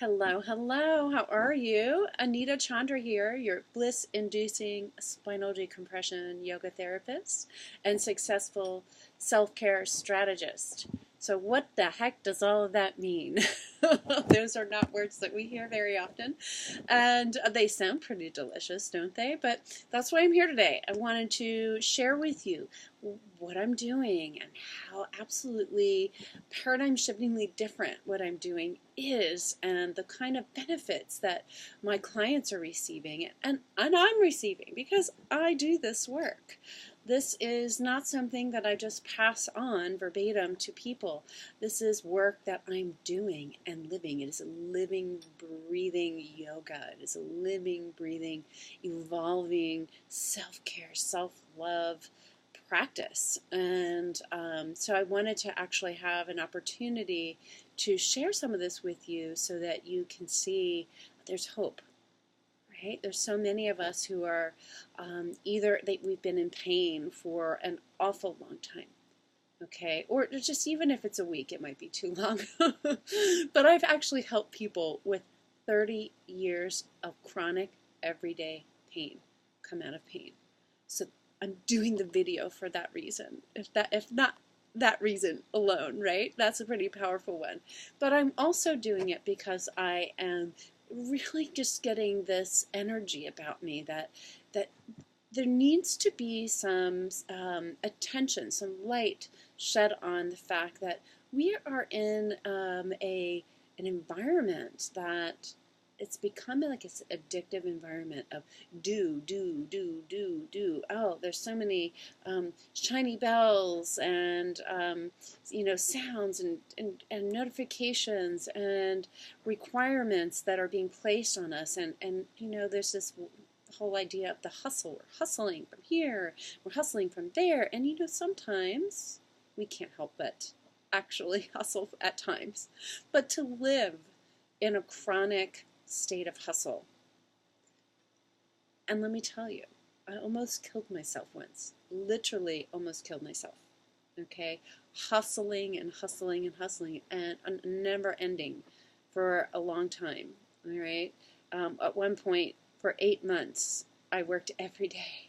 Hello, hello. How are you? Anita Chandra here, your bliss-inducing spinal decompression yoga therapist and successful self-care strategist. So what the heck does all of that mean? Those are not words that we hear very often, and they sound pretty delicious, don't they? But that's why I'm here today. I wanted to share with you what I'm doing and how absolutely paradigm shiftingly different what I'm doing is, and the kind of benefits that my clients are receiving and I'm receiving because I do this work. This is not something that I just pass on verbatim to people. This is work that I'm doing and living. It is a living, breathing yoga. It is a living, breathing, evolving self-care, self-love practice. And so I wanted to actually have an opportunity to share some of this with you so that you can see there's hope. Right? There's so many of us who are we've been in pain for an awful long time, okay? Or just even if it's a week, it might be too long. But I've actually helped people with 30 years of chronic everyday pain come out of pain. So I'm doing the video for that reason. If not that reason alone, right? That's a pretty powerful one. But I'm also doing it because I am really just getting this energy about me that there needs to be some attention, some light shed on the fact that we are in an environment that it's becoming like this addictive environment of do. Oh, there's so many shiny bells and sounds and notifications and requirements that are being placed on us, and there's this whole idea of the hustle. We're hustling from here, we're hustling from there, and sometimes we can't help but actually hustle at times. But to live in a chronic state of hustle, and let me tell you, I almost killed myself once. Literally almost killed myself. Okay? Hustling and hustling and hustling and never ending for a long time. All right? At one point, for 8 months, I worked every day.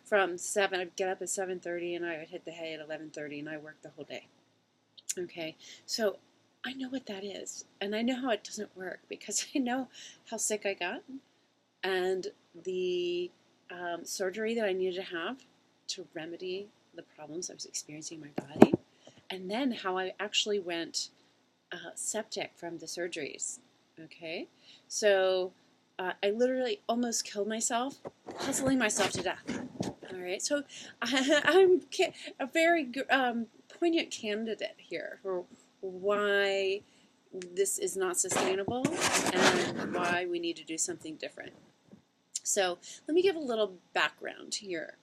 From 7, I'd get up at 7:30 and I would hit the hay at 11:30 and I worked the whole day. Okay? So I know what that is. And I know how it doesn't work because I know how sick I got and the surgery that I needed to have to remedy the problems I was experiencing in my body, and then how I actually went septic from the surgeries. Okay, so I literally almost killed myself, hustling myself to death. All right, so I'm a very poignant candidate here for why this is not sustainable and why we need to do something different. So let me give a little background here,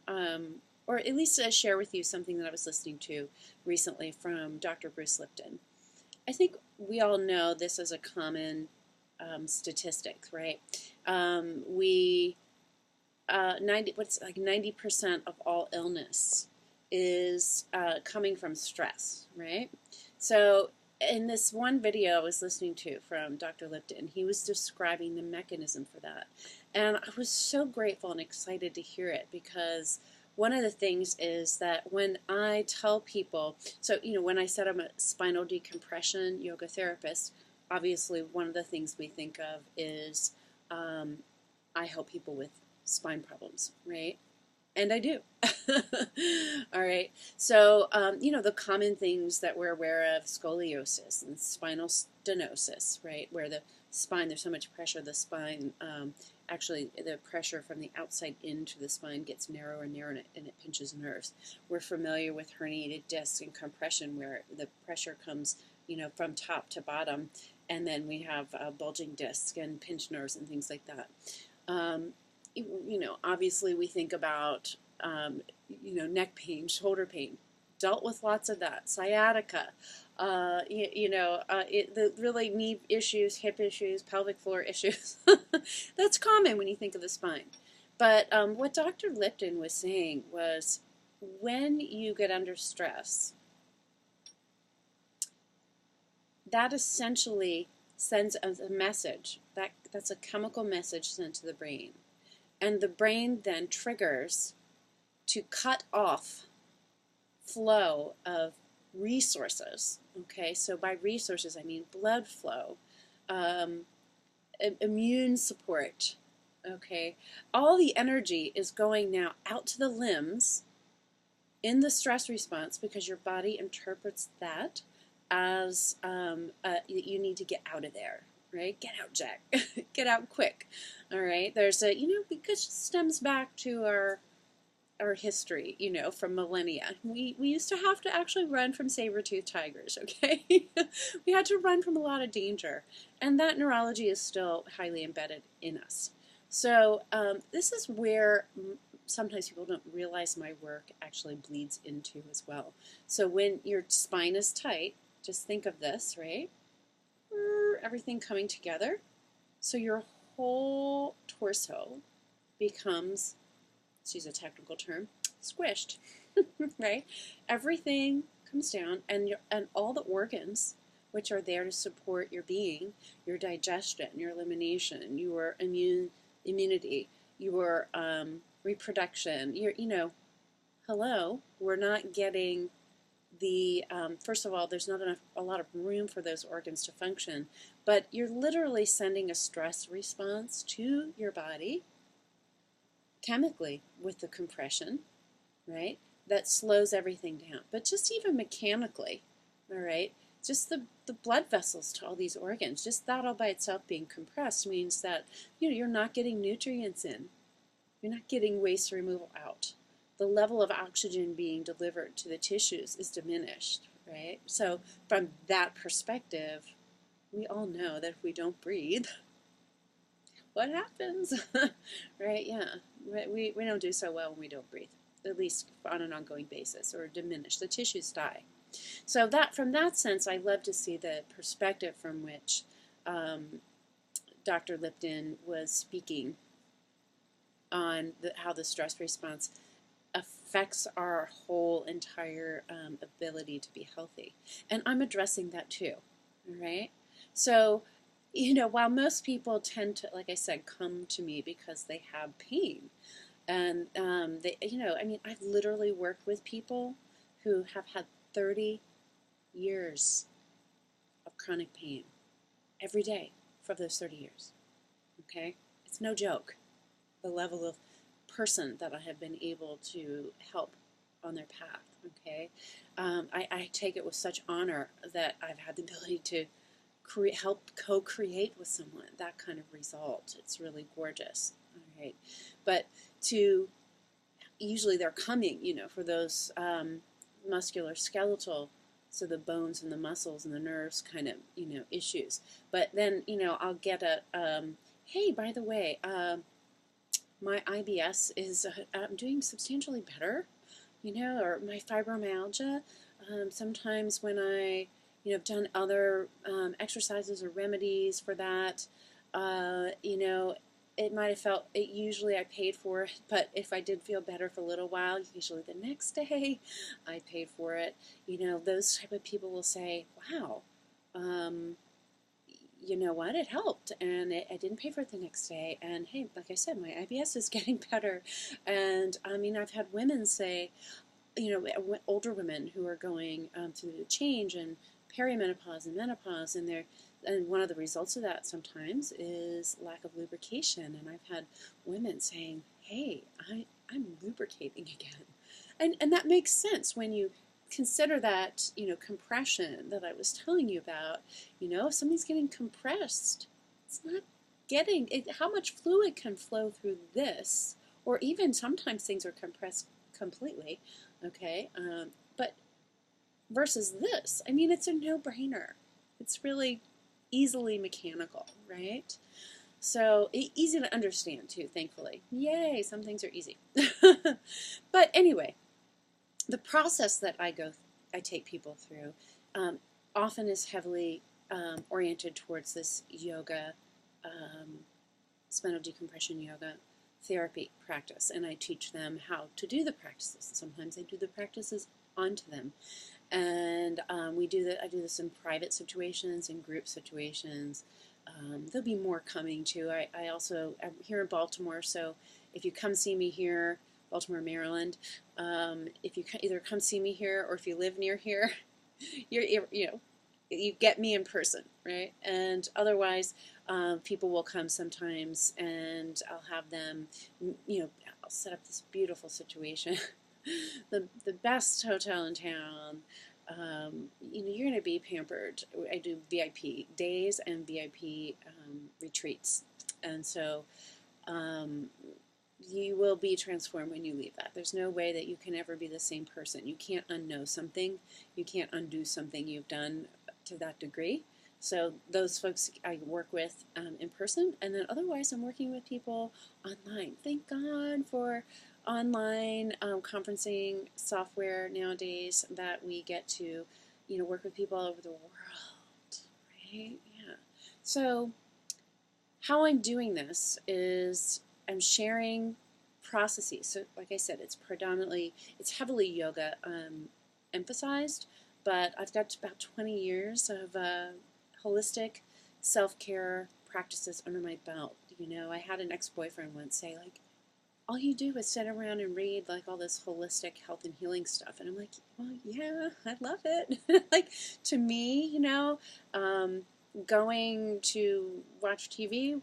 or at least share with you something that I was listening to recently from Dr. Bruce Lipton. I think we all know this is a common statistic, right? 90% of all illness is coming from stress, right? So in this one video I was listening to from Dr. Lipton, he was describing the mechanism for that. And I was so grateful and excited to hear it because one of the things is that when I tell people, so when I said I'm a spinal decompression yoga therapist, obviously one of the things we think of is I help people with spine problems, right? And I do. All right. So, the common things that we're aware of, scoliosis and spinal stenosis, right? Where the spine, there's so much pressure, the spine, actually the pressure from the outside into the spine gets narrower and narrower and it pinches nerves. We're familiar with herniated discs and compression where the pressure comes, from top to bottom. And then we have bulging discs and pinched nerves and things like that. Obviously we think about, neck pain, shoulder pain, dealt with lots of that, sciatica, the really knee issues, hip issues, pelvic floor issues. That's common when you think of the spine. But what Dr. Lipton was saying was when you get under stress, that essentially sends a message. That's a chemical message sent to the brain. And the brain then triggers to cut off flow of resources. Okay, so by resources I mean blood flow, um, immune support. Okay, all the energy is going now out to the limbs in the stress response because your body interprets that as you need to get out of there, right? Get out, Jack. Get out quick. All right. There's a, because it stems back to our history, from millennia. We used to have to actually run from saber-toothed tigers, okay? We had to run from a lot of danger. And that neurology is still highly embedded in us. So this is where sometimes people don't realize my work actually bleeds into as well. So when your spine is tight, just think of this, right? Everything coming together. So your whole torso becomes, let's use a technical term, squished, right? Everything comes down, and all the organs which are there to support your being, your digestion, your elimination, your immunity, your reproduction, hello, we're not getting the, first of all, there's not a lot of room for those organs to function, but you're literally sending a stress response to your body chemically with the compression, right? That slows everything down. But just even mechanically, all right, just the blood vessels to all these organs, just that all by itself being compressed means that you're not getting nutrients in. You're not getting waste removal out. The level of oxygen being delivered to the tissues is diminished, right? So from that perspective, we all know that if we don't breathe, what happens? Right? Yeah. We don't do so well when we don't breathe, at least on an ongoing basis, or diminish. The tissues die. So that, from that sense, I love to see the perspective from which Dr. Lipton was speaking on how the stress response affects our whole entire ability to be healthy. And I'm addressing that too, all right? So, while most people tend to, like I said, come to me because they have pain, and I've literally worked with people who have had 30 years of chronic pain every day for those 30 years, okay? It's no joke, the level of person that I have been able to help on their path, okay? I take it with such honor that I've had the ability to help co-create with someone that kind of result. It's really gorgeous, all right? But usually they're coming, for those muscular skeletal, so the bones and the muscles and the nerves kind of, issues. But then, I'll get hey, by the way, my IBS is I'm doing substantially better, or my fibromyalgia. Sometimes when I, have done other exercises or remedies for that, it might have felt, usually I paid for it, but if I did feel better for a little while, usually the next day I paid for it. Those type of people will say, wow, you know what, it helped, and I didn't pay for it the next day, and hey, like I said, my IBS is getting better. And I've had women say, older women who are going through the change and perimenopause and menopause, and one of the results of that sometimes is lack of lubrication. And I've had women saying, hey, I'm lubricating again. And that makes sense when you consider that, compression that I was telling you about. If something's getting compressed, it's not getting how much fluid can flow through this, or even sometimes things are compressed completely, okay? But versus this, it's a no-brainer. It's really easily mechanical, right? So easy to understand too, thankfully. Yay, some things are easy. But anyway, the process that I take people through often is heavily oriented towards this yoga, spinal decompression yoga therapy practice, and I teach them how to do the practices. Sometimes I do the practices onto them, And I do this in private situations, in group situations. There'll be more coming too. I'm here in Baltimore, so if you come see me here, Baltimore, Maryland, if you either come see me here or if you live near here, you get me in person, right? And otherwise, people will come sometimes, and I'll have them, I'll set up this beautiful situation, the best hotel in town. You're going to be pampered. I do VIP days and VIP retreats, and so you will be transformed when you leave that. There's no way that you can ever be the same person. You can't unknow something. You can't undo something you've done to that degree. So those folks I work with in person, and then otherwise I'm working with people online. Thank God for online conferencing software nowadays that we get to, work with people all over the world, right? Yeah. So how I'm doing this is I'm sharing processes. So like I said, it's heavily yoga emphasized, but I've got about 20 years of holistic self-care practices under my belt. I had an ex-boyfriend once say, like, all you do is sit around and read like all this holistic health and healing stuff. And I'm like, well, yeah, I love it. Like, to me, going to watch TV,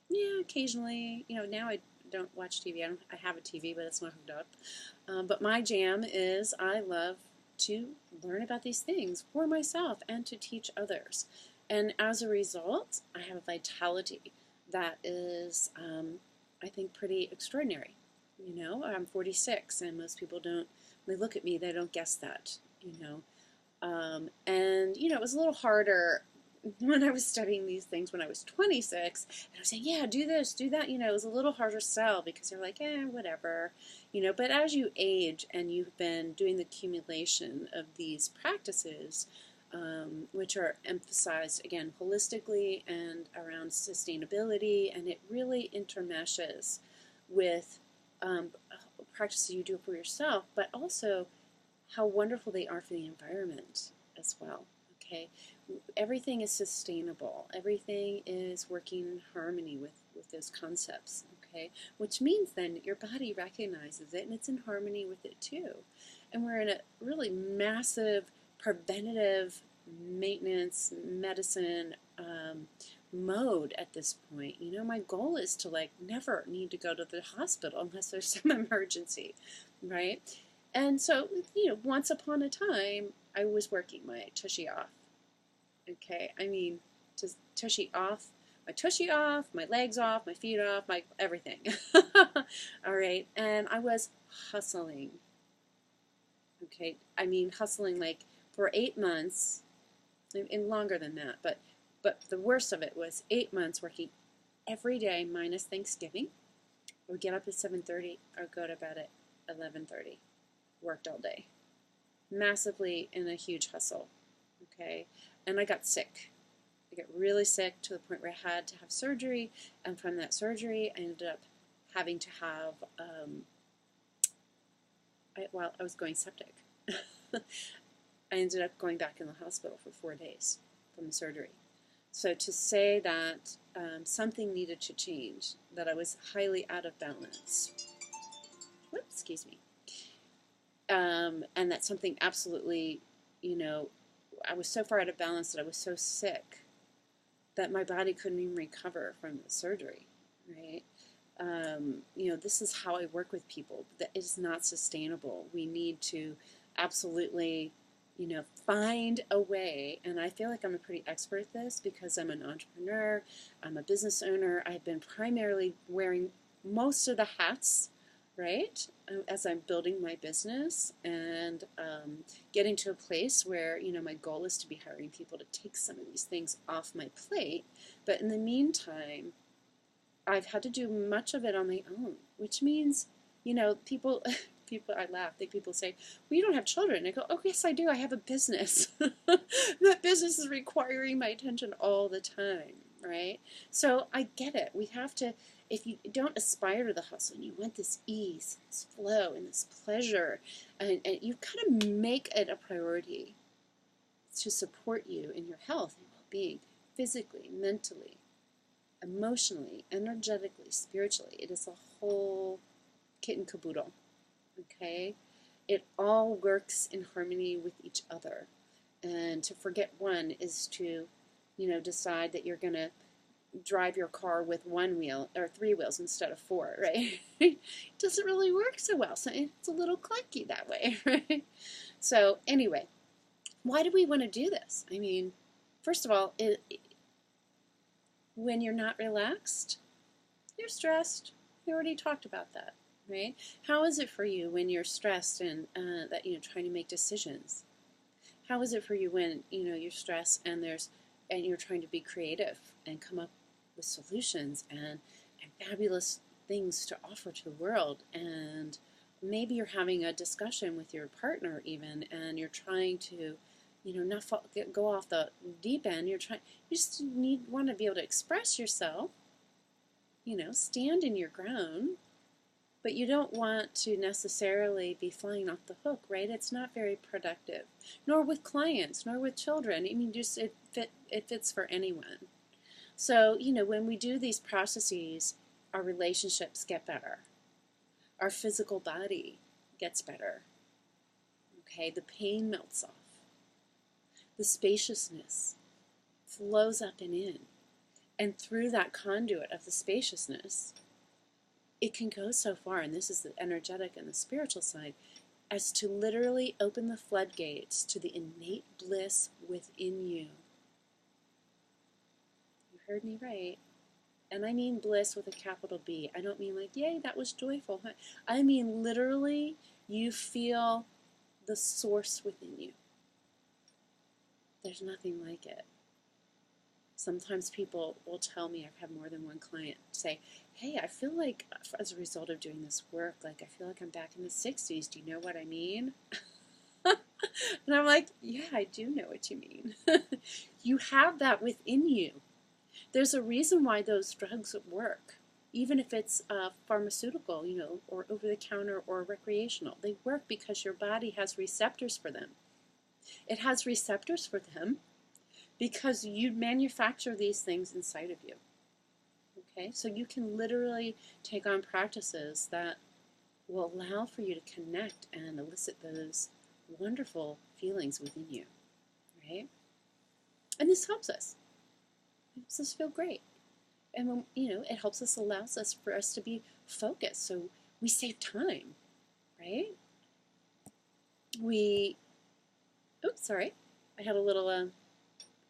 yeah, occasionally. Now I don't watch TV. I have a TV, but it's not hooked up. But my jam is I love to learn about these things for myself and to teach others. And as a result, I have a vitality that is, I think, pretty extraordinary. I'm 46, and most people don't, when they look at me, they don't guess that, And, it was a little harder when I was studying these things when I was 26, and I was saying, yeah, do this, do that, it was a little harder sell because they're like, whatever, but as you age and you've been doing the accumulation of these practices, which are emphasized, again, holistically and around sustainability, and it really intermeshes with practices you do for yourself, but also how wonderful they are for the environment as well. Okay, everything is sustainable. Everything is working in harmony with those concepts. Okay, which means then that your body recognizes it and it's in harmony with it too. And we're in a really massive preventative maintenance medicine mode at this point. My goal is to never need to go to the hospital unless there's some emergency, right? And so, once upon a time, I was working my tushy off. Okay, I mean, just tushy off, my legs off, my feet off, my everything. All right, and I was hustling. Okay, I mean hustling for 8 months, and longer than that, but the worst of it was 8 months working every day minus Thanksgiving. I would get up at 7:30 or go to bed at 11:30. Worked all day. Massively in a huge hustle. Okay? And I got sick. I got really sick to the point where I had to have surgery, and from that surgery I ended up having to have I was going septic. I ended up going back in the hospital for 4 days from the surgery. So to say that something needed to change, that I was highly out of balance, excuse me, and that something absolutely, I was so far out of balance that I was so sick that my body couldn't even recover from the surgery, right? This is how I work with people. That is not sustainable. We need to absolutely, find a way, and I feel like I'm a pretty expert at this because I'm an entrepreneur, I'm a business owner. I've been primarily wearing most of the hats, right, as I'm building my business and getting to a place where, my goal is to be hiring people to take some of these things off my plate. But in the meantime, I've had to do much of it on my own, which means, people, I laugh. People say, well, you don't have children. I go, oh, yes, I do. I have a business. That business is requiring my attention all the time, right? So I get it. We have to, if you don't aspire to the hustle and you want this ease, this flow, and this pleasure, and you kind of make it a priority to support you in your health and well-being, physically, mentally, emotionally, energetically, spiritually. It is a whole kit and caboodle, okay? It all works in harmony with each other. And to forget one is to, decide that you're going to drive your car with one wheel or three wheels instead of four, right? It doesn't really work so well. So it's a little clunky that way, right? So anyway, why do we want to do this? I mean, first of all, when you're not relaxed, you're stressed. We already talked about that, right? How is it for you when you're stressed and that trying to make decisions? How is it for you when you're stressed and you're trying to be creative and come up with solutions and fabulous things to offer to the world, and maybe you're having a discussion with your partner even, and you're trying to not go off the deep end. You just want to be able to express yourself, stand in your ground, but you don't want to necessarily be flying off the hook, right? It's not very productive, nor with clients, nor with children. I mean, just it fits for anyone. So, when we do these processes, our relationships get better. Our physical body gets better. Okay, the pain melts off. The spaciousness flows up and in. And through that conduit of the spaciousness, it can go so far, and this is the energetic and the spiritual side, as to literally open the floodgates to the innate bliss within you. You heard me right. And I mean bliss with a capital B. I don't mean like, yay, that was joyful. I mean literally, you feel the source within you. There's nothing like it. Sometimes people will tell me, I've had more than one client say, hey, I feel like as a result of doing this work, like I feel like I'm back in the 60s. Do you know what I mean? And I'm like, yeah, I do know what you mean. You have that within you. There's a reason why those drugs work, even if it's pharmaceutical, or over-the-counter or recreational. They work because your body has receptors for them. It has receptors for them because you manufacture these things inside of you. Okay, so you can literally take on practices that will allow for you to connect and elicit those wonderful feelings within you, right? And this helps us. It helps us feel great. And when, it helps us, allows us for us to be focused. So we save time, right? Oops, sorry. I had a little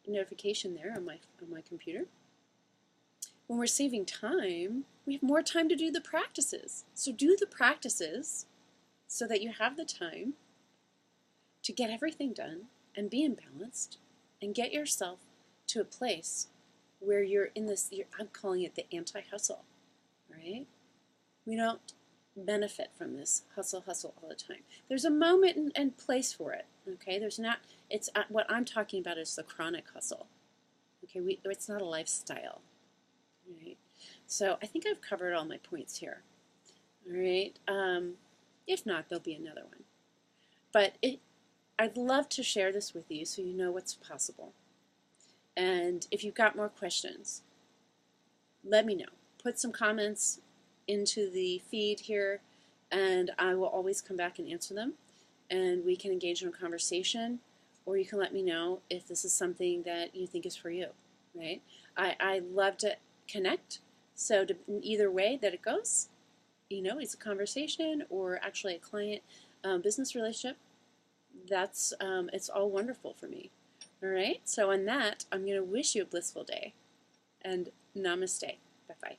notification there on my computer. When we're saving time, we have more time to do the practices. So do the practices so that you have the time to get everything done and be imbalanced and get yourself to a place where you're in this, I'm calling it the anti-hustle, right? We don't benefit from this hustle all the time. There's a moment and place for it, okay? There's not, it's what I'm talking about is the chronic hustle, okay? It's not a lifestyle, right? So I think I've covered all my points here, all right? If not, there'll be another one. But I'd love to share this with you so you know what's possible. And if you've got more questions, let me know. Put some comments into the feed here, and I will always come back and answer them. And we can engage in a conversation, or you can let me know if this is something that you think is for you, right? I love to connect, so either way that it goes, it's a conversation or actually a client business relationship, that's it's all wonderful for me. All right, so on that, I'm going to wish you a blissful day, and namaste. Bye-bye.